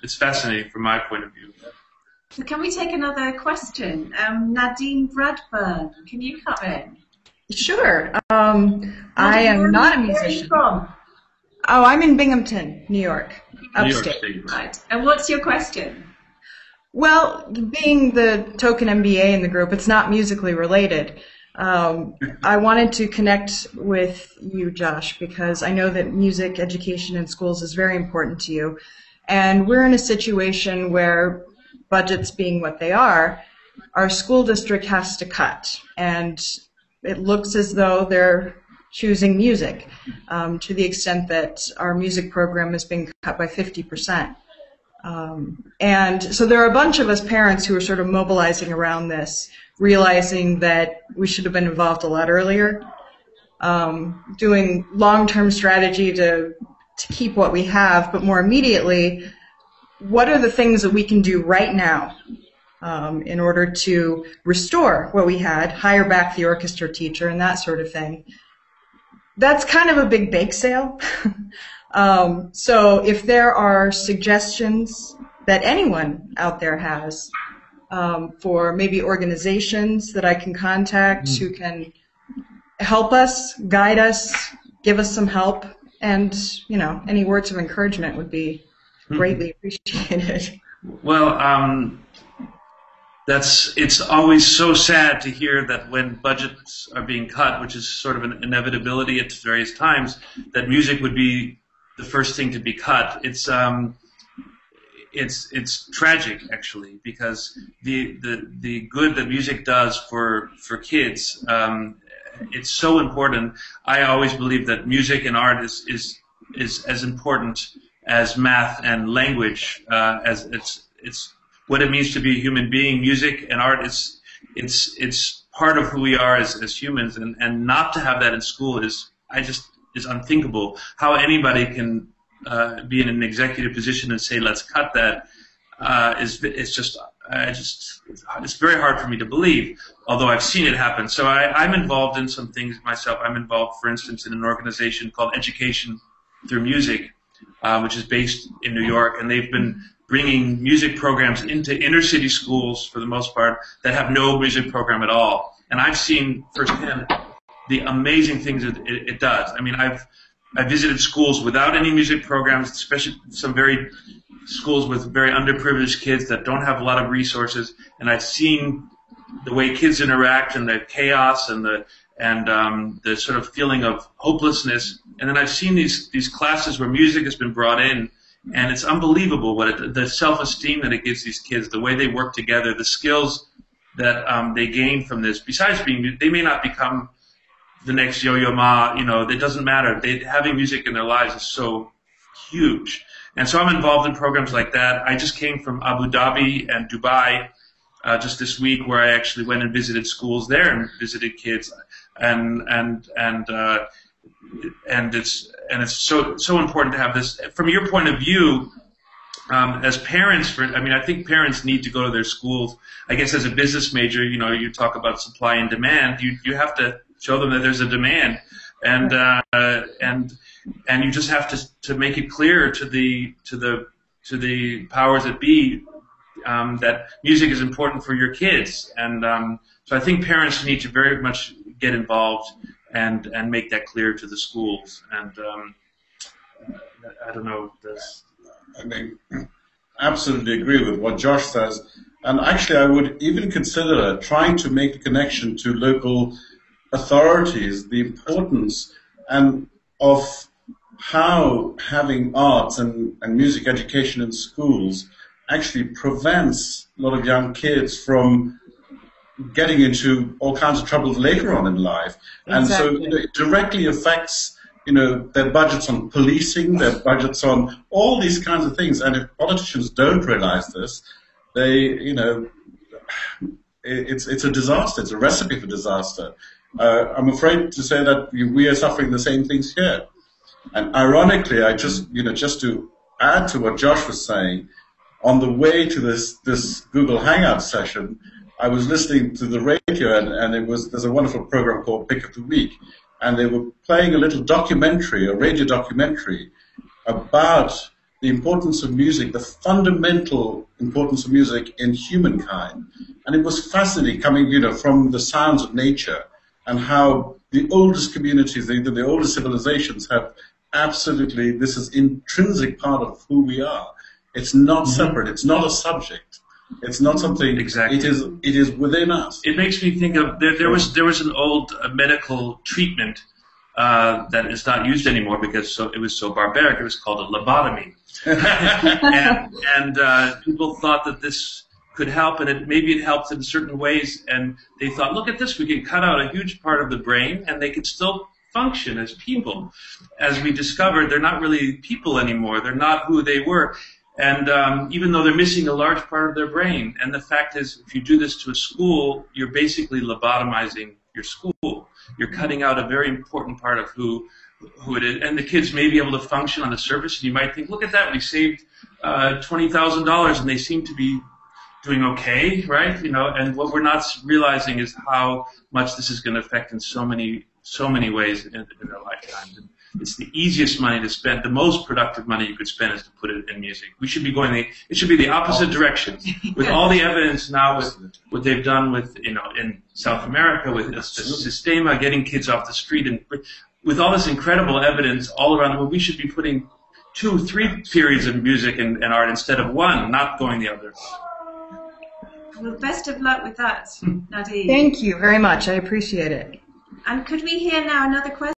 it's fascinating from my point of view. So can we take another question? Nadine Bradburn, can you come in? Sure. I am not a musician. Where are you from? Oh, I'm in Binghamton, New York, upstate. New York State. Right. And what's your question? Well, being the token MBA in the group, it's not musically related. I wanted to connect with you, Josh, because I know that music education in schools is very important to you. And we're in a situation where, budgets being what they are, our school district has to cut. And it looks as though they're choosing music, to the extent that our music program is being cut by 50%. And so there are a bunch of us parents who are sort of mobilizing around this, realizing that we should have been involved a lot earlier, doing long-term strategy to keep what we have, but more immediately, what are the things that we can do right now in order to restore what we had, hire back the orchestra teacher and that sort of thing. That's kind of a big bake sale. So if there are suggestions that anyone out there has for maybe organizations that I can contact who can help us, guide us, give us some help, and, you know, any words of encouragement would be greatly appreciated. Well, it's always so sad to hear that when budgets are being cut, which is sort of an inevitability at various times, that music would be the first thing to be cut. It's tragic, actually, because the good that music does for kids, it's so important. I always believe that music and art is as important as math and language, as it's what it means to be a human being. Music and art it's part of who we are as humans, and not to have that in school is unthinkable. How anybody can be in an executive position and say let's cut that it's very hard for me to believe, although I've seen it happen. So I'm involved in some things myself. I'm involved, for instance, in an organization called Education Through Music, which is based in New York, and they've been bringing music programs into inner city schools for the most part that have no music program at all. And I've seen firsthand the amazing things that it does. I mean, I visited schools without any music programs, especially some schools with very underprivileged kids that don't have a lot of resources, and I've seen the way kids interact and the chaos and the sort of feeling of hopelessness. And then I've seen these classes where music has been brought in, and it's unbelievable the self-esteem that it gives these kids, the way they work together, the skills that they gain from this. Besides they may not become the next Yo-Yo Ma, it doesn't matter. Having music in their lives is so huge. And so I'm involved in programs like that. I just came from Abu Dhabi and Dubai just this week, where I actually went and visited schools there and visited kids, and it's so important to have this. From your point of view, as parents, I think parents need to go to their schools. I guess as a business major, you talk about supply and demand. You have to show them that there's a demand, and you just have to make it clear to the powers that be that music is important for your kids. And so I think parents need to very much get involved and make that clear to the schools. And I don't know if this. I mean, absolutely agree with what Josh says. And actually, I would even consider trying to make a connection to local authorities, the importance of how having arts and music education in schools actually prevents a lot of young kids from getting into all kinds of trouble later on in life. Exactly. And so it directly affects their budgets on policing, their budgets on all these kinds of things. And if politicians don't realize this, it's a disaster. It's a recipe for disaster. I'm afraid to say that we are suffering the same things here. And ironically, I just to add to what Josh was saying, on the way to this Google Hangout session, I was listening to the radio, and there's a wonderful program called Pick of the Week, and they were playing a little documentary, a radio documentary, about the importance of music, the fundamental importance of music in humankind. And it was fascinating coming, from the sounds of nature and how the oldest communities, the oldest civilizations have absolutely, this is intrinsic part of who we are. It's not separate. It's not a subject. It's not something. Exactly. It is within us. It makes me think of there was an old medical treatment that is not used anymore because it was so barbaric. It was called a lobotomy, and people thought that this could help, and maybe it helped in certain ways. And they thought, look at this, we can cut out a huge part of the brain, and they could still function as people. As we discovered, they're not really people anymore. They're not who they were. And even though they're missing a large part of their brain. And the fact is, if you do this to a school, you're basically lobotomizing your school. You're cutting out a very important part of who it is. And the kids may be able to function on the surface, and you might think, look at that, we saved $20,000, and they seem to be doing okay, right? And what we're not realizing is how much this is going to affect in so many ways in their lifetimes. And it's the easiest money to spend. The most productive money you could spend is to put it in music. We should be it should be the opposite direction. With all the evidence now, with what they've done with, in South America, with the Sistema, getting kids off the street, and with all this incredible evidence all around the world, we should be putting 2-3 periods of music and art instead of one, not going the other. Well, best of luck with that, Nadine. Thank you very much. I appreciate it. And could we hear now another question?